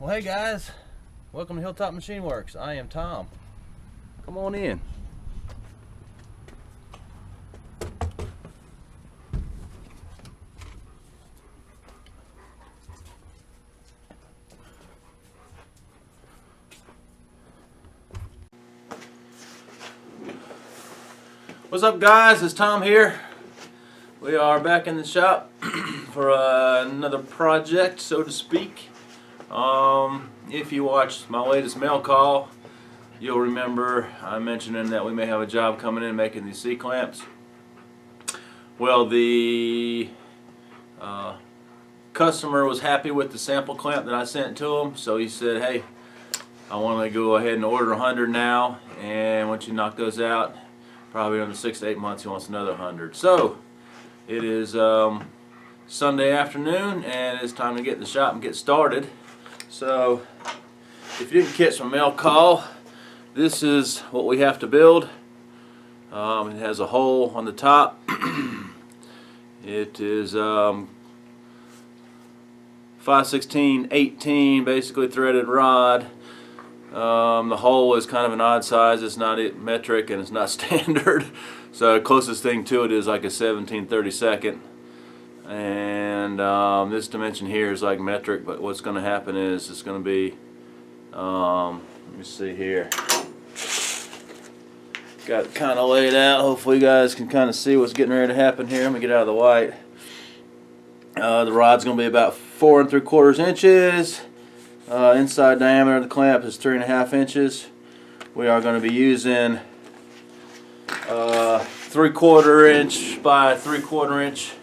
Well, hey guys, welcome to Hilltop Machine Works. I am Tom. Come on in. What's up, guys? It's Tom here. We are back in the shop for another project, so to speak. If you watched my latest mail call, you'll remember I mentioning that we may have a job coming in making these C-clamps. Well, the customer was happy with the sample clamp that I sent to him, so he said, hey, I want to go ahead and order 100 now, and once you knock those out, probably under 6 to 8 months he wants another 100. So it is Sunday afternoon, and it's time to get in the shop and get started. So if you didn't catch my mail call, this is what we have to build. It has a hole on the top. It is 5/16/18 basically threaded rod. The hole is kind of an odd size. It's not metric and it's not standard. So the closest thing to it is like a 17/32. And this dimension here is like metric, but what's going to happen is it's going to be, let me see here. Got it kind of laid out. Hopefully you guys can kind of see what's getting ready to happen here. Let me get out of the white. The rod's going to be about 4 3/4 inches. Inside diameter of the clamp is 3.5 inches. We are going to be using 3/4 inch by 3/4 inch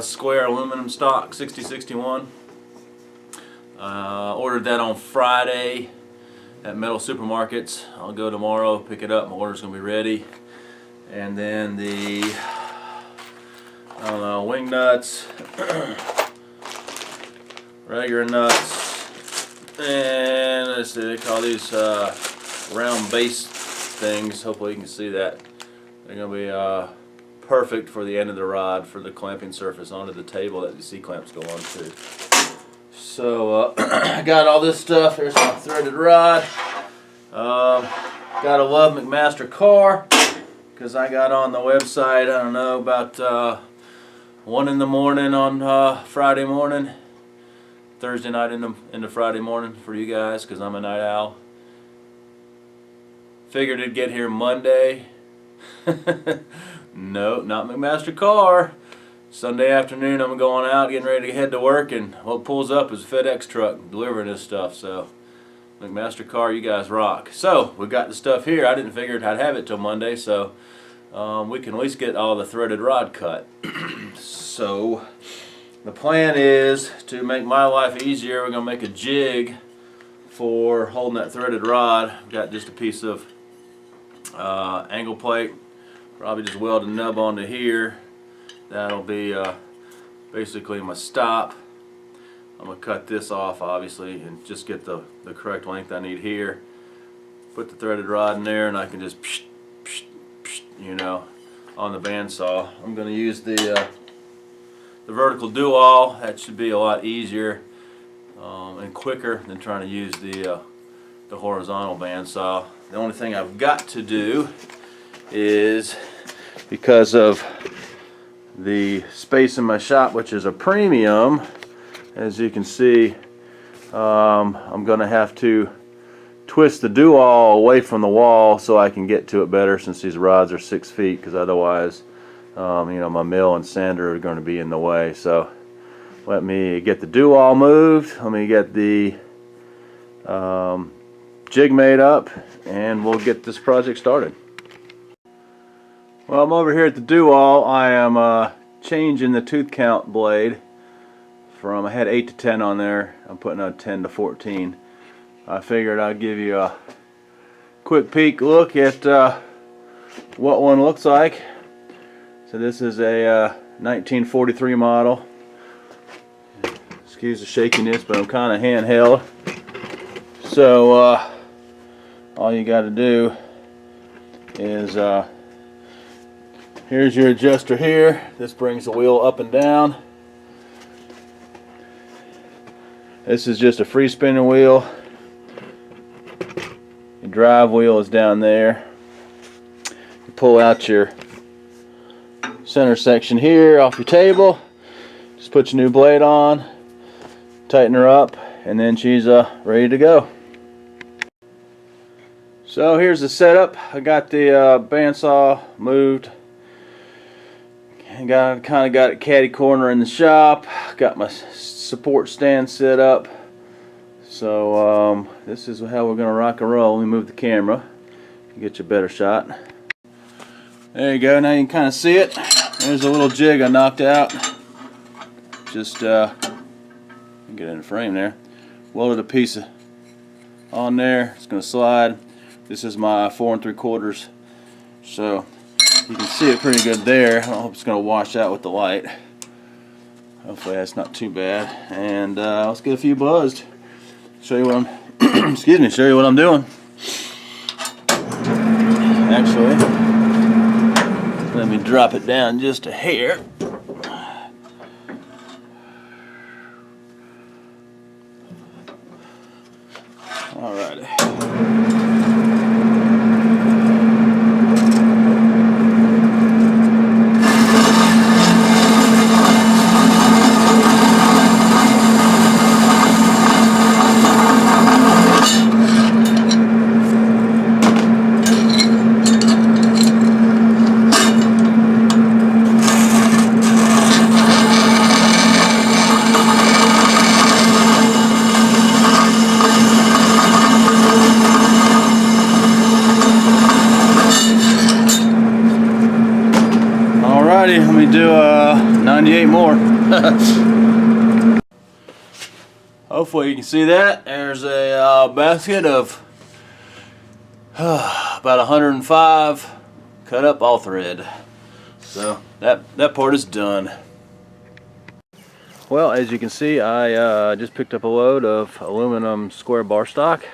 square aluminum stock 6061. Ordered that on Friday at Metal Supermarkets. I'll go tomorrow, pick it up. My order's going to be ready. And then the wing nuts, regular nuts, and let's see, they call these round base things. Hopefully you can see that. They're going to be perfect for the end of the rod for the clamping surface onto the table that the C-clamps go onto. So I got all this stuff. Here's my threaded rod. Gotta love McMaster-Carr, because I got on the website, I don't know, about 1 in the morning on Friday morning, Thursday night into Friday morning for you guys, because I'm a night owl. Figured it'd get here Monday. No, not McMaster-Carr. Sunday afternoon I'm going out, getting ready to head to work, and what pulls up is a FedEx truck delivering this stuff. So McMaster-Carr, you guys rock. So we got the stuff here. I didn't figure I'd have it till Monday, so we can at least get all the threaded rod cut. So the plan is to make my life easier. We're going to make a jig for holding that threaded rod. I've got just a piece of angle plate. Probably just weld a nub onto here. That'll be basically my stop. I'm going to cut this off, obviously, and just get the correct length I need here. Put the threaded rod in there, and I can just psh, psh, psh, you know, on the bandsaw. I'm going to use the vertical do-all. That should be a lot easier and quicker than trying to use the horizontal bandsaw. The only thing I've got to do is, because of the space in my shop, which is a premium, as you can see, I'm going to have to twist the do-all away from the wall so I can get to it better, since these rods are 6 feet, because otherwise you know, my mill and sander are going to be in the way. So let me get the do-all moved, let me get the jig made up, and we'll get this project started. Well, I'm over here at the do-all. I am changing the tooth count blade from, I had 8 to 10 on there. I'm putting a 10 to 14. I figured I'd give you a quick peek look at what one looks like. So this is a 1943 model. Excuse the shakiness, but I'm kind of handheld. So all you got to do is here's your adjuster here. This brings the wheel up and down. This is just a free spinning wheel. Your drive wheel is down there. You pull out your center section here off your table. Just put your new blade on, tighten her up, and then she's ready to go. So here's the setup. I got the bandsaw moved. Kind of got it catty corner in the shop. Got my support stand set up. So this is how we're gonna rock and roll. Let me move the camera. Get you a better shot. There you go. Now you can kind of see it. There's a little jig I knocked out. Just get in the frame there. Welded a piece on there. It's gonna slide. This is my 4 3/4, so you can see it pretty good there. I hope it's gonna wash out with the light. Hopefully that's not too bad. And let's get a few buzzed. Show you what I'm excuse me, show you what I'm doing. Actually, let me drop it down just a hair. Alrighty. Let me do 98 more. Hopefully you can see that. There's a basket of about 105 cut up all thread. So that part is done. Well, as you can see, I just picked up a load of aluminum square bar stock.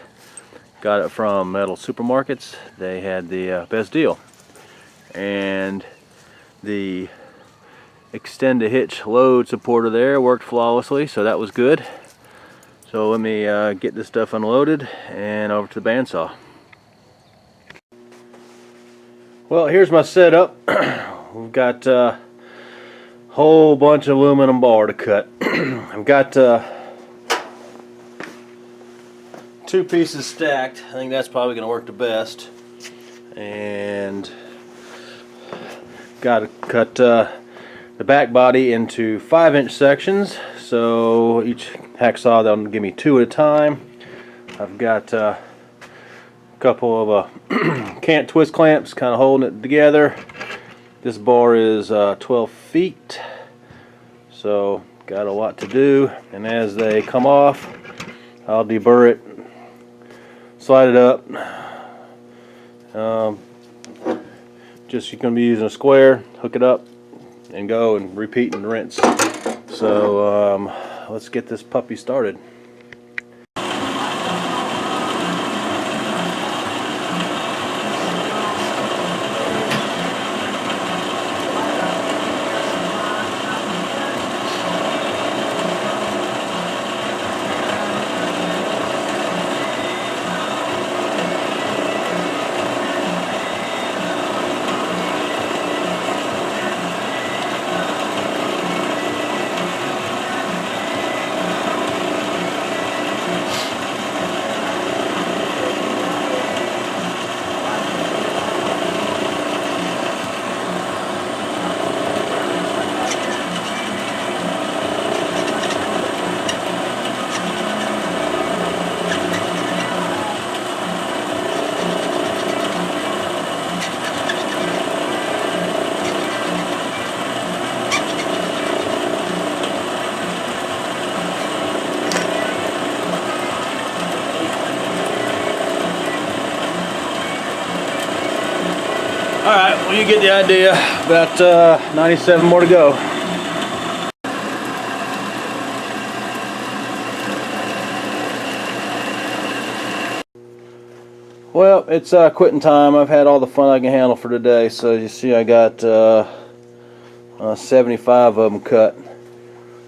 Got it from Metal Supermarkets. They had the best deal. And the extend to hitch load supporter there worked flawlessly, so that was good. So let me get this stuff unloaded and over to the bandsaw. Well, here's my setup. We've got a whole bunch of aluminum bar to cut. I've got 2 pieces stacked. I think that's probably going to work the best. And got to cut the back body into 5-inch sections, so each hacksaw that'll give me 2 at a time. I've got a couple of cant twist clamps kind of holding it together. This bar is 12 feet, so got a lot to do. And as they come off, I'll deburr it, slide it up. Just you're going to be using a square, hook it up, and go and repeat and rinse. So let's get this puppy started. Alright, well you get the idea. About 97 more to go. Well, it's quitting time. I've had all the fun I can handle for today. So you see I got 75 of them cut.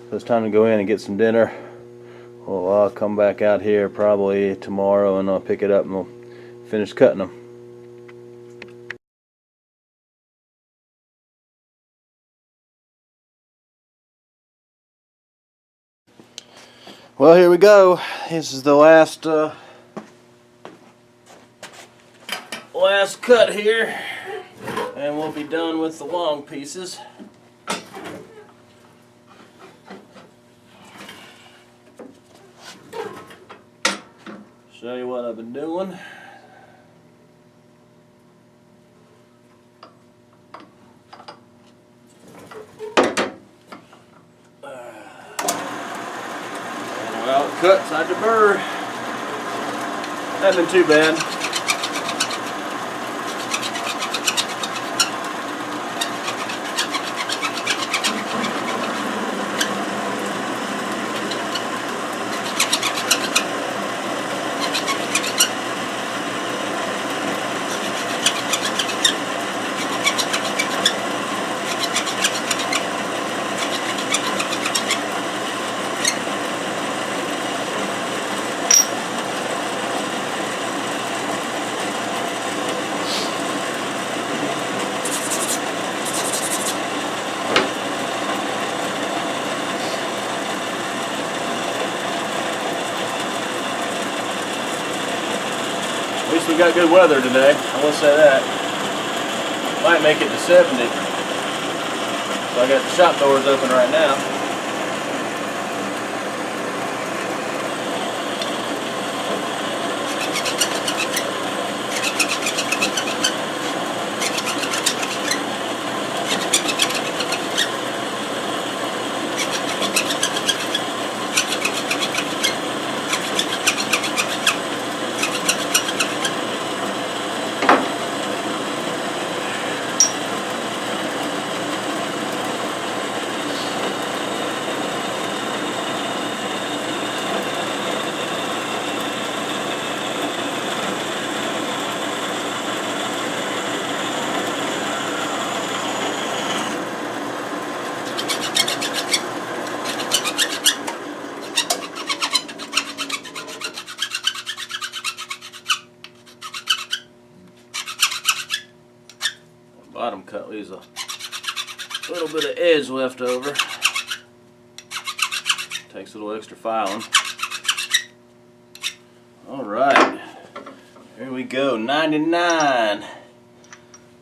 So it's time to go in and get some dinner. Well, I'll come back out here probably tomorrow and I'll pick it up and we'll finish cutting them. Well, here we go. This is the last cut here, and we'll be done with the long pieces. Show you what I've been doing. Well, it cuts like a bird. Hasn't been too bad. At least we got good weather today, I will say that. Might make it to 70. So I got the shop doors open right now. Bottom cut leaves a little bit of edge left over. Takes a little extra filing. Alright, here we go, 99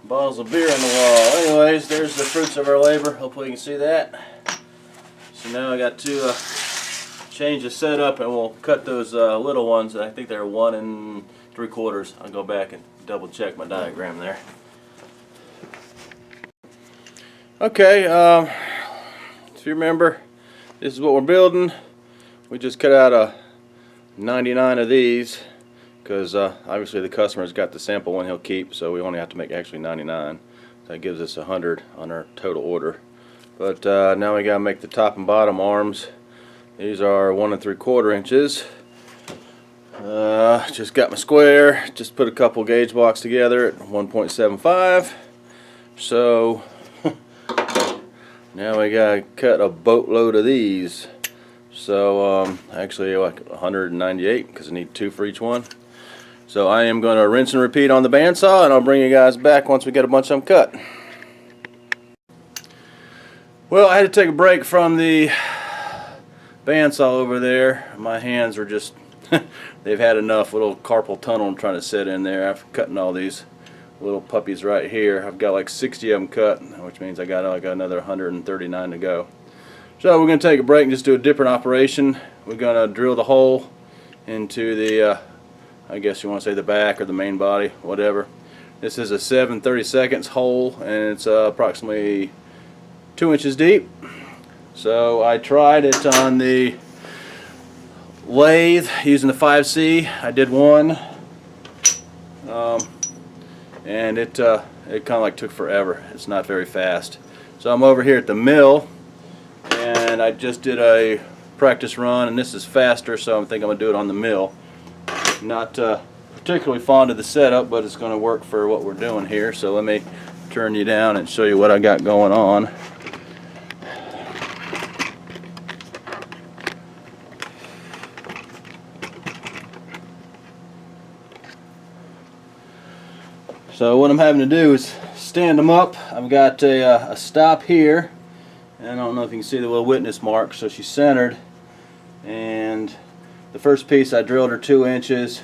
bottles of beer on the wall. Anyways, there's the fruits of our labor. Hopefully you can see that. So now I got to change the setup and we'll cut those little ones. I think they're 1 3/4. I'll go back and double check my diagram there. Okay, if you remember, this is what we're building. We just cut out 99 of these because obviously the customer's got the sample one he'll keep, so we only have to make actually 99. That gives us 100 on our total order. But now we gotta make the top and bottom arms. These are 1 3/4 inches. Just got my square. Just put a couple gauge blocks together at 1.75. So now we gotta cut a boatload of these. So actually like 198 because I need 2 for each one. So I am going to rinse and repeat on the bandsaw, and I'll bring you guys back once we get a bunch of them cut. Well, I had to take a break from the bandsaw over there. My hands are just they've had enough. Little carpal tunnel I'm trying to set in there after cutting all these little puppies right here. I've got like 60 of them cut, which means I got like another 139 to go. So we're going to take a break and just do a different operation. We're going to drill the hole into the I guess you want to say the back or the main body, whatever. This is a 7/32 hole, and it's approximately 2 inches deep. So I tried it on the lathe using the 5C. I did one, and it kind of like took forever. It's not very fast. So I'm over here at the mill, and I just did a practice run, and this is faster, so I think I'm gonna do it on the mill. Not particularly fond of the setup, but it's going to work for what we're doing here. So let me turn you down and show you what I got going on. So what I'm having to do is stand them up. I've got a stop here, and I don't know if you can see the little witness mark, so she's centered. And the first piece I drilled her 2 inches,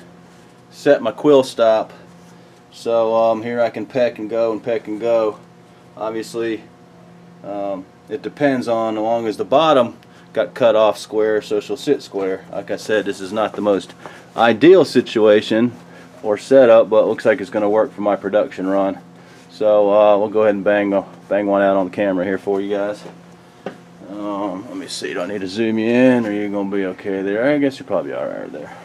set my quill stop. So here I can peck and go and peck and go. Obviously it depends on, as long as the bottom got cut off square, so she'll sit square. Like I said, this is not the most ideal situation or setup, but it looks like it's going to work for my production run. So we'll go ahead and bang one out on the camera here for you guys. Let me see, do I need to zoom you in, or are you going to be okay there? I guess you're probably alright there.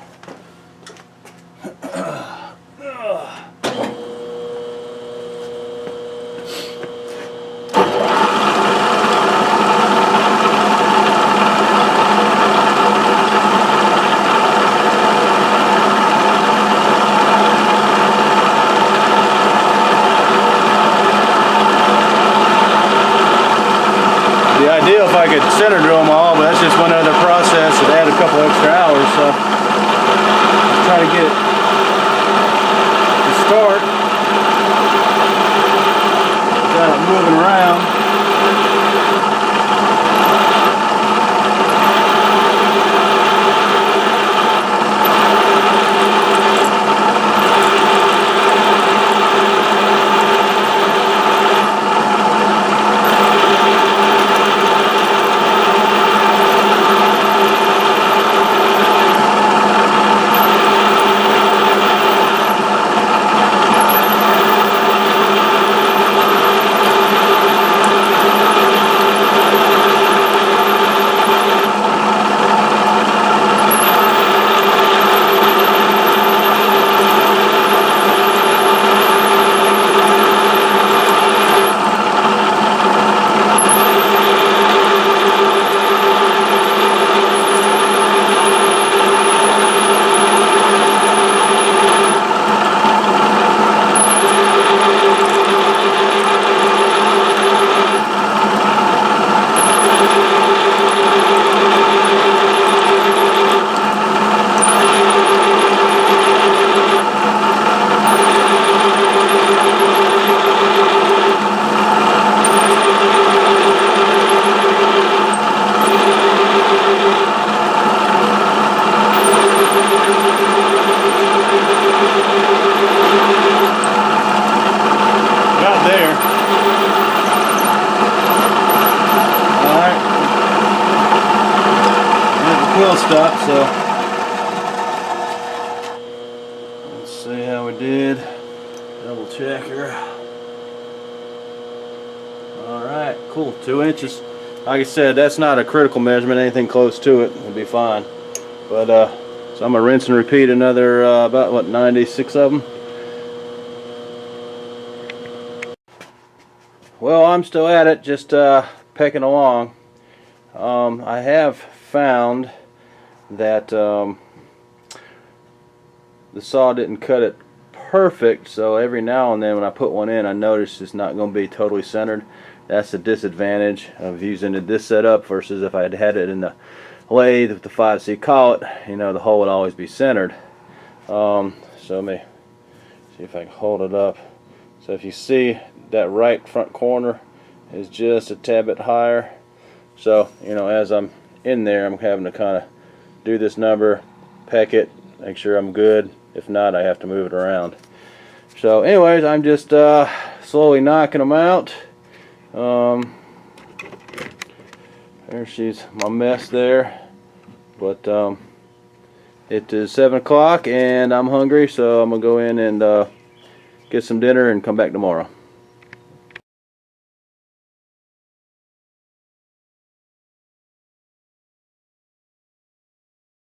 If I could center drill them all, but that's just one other process that add a couple extra hours, so I'll try to get it to start without it moving around. Quill stop, so let's see how we did. Double check her. Alright, cool. 2 inches. Like I said, that's not a critical measurement. Anything close to it would be fine. But so I'm gonna rinse and repeat another about what, 96 of them. Well, I'm still at it, just pecking along. I have found that the saw didn't cut it perfect, so every now and then when I put one in, I notice it's not going to be totally centered. That's the disadvantage of using this setup versus if I had had it in the lathe with the 5C collet. You know, the hole would always be centered. So let me see if I can hold it up. So if you see, that right front corner is just a tad bit higher. So, you know, as I'm in there, I'm having to kind of do this number, peck it, make sure I'm good. If not, I have to move it around. So anyways, I'm just slowly knocking them out. There she's my mess there. But it is 7 o'clock and I'm hungry, so I'm going to go in and get some dinner and come back tomorrow.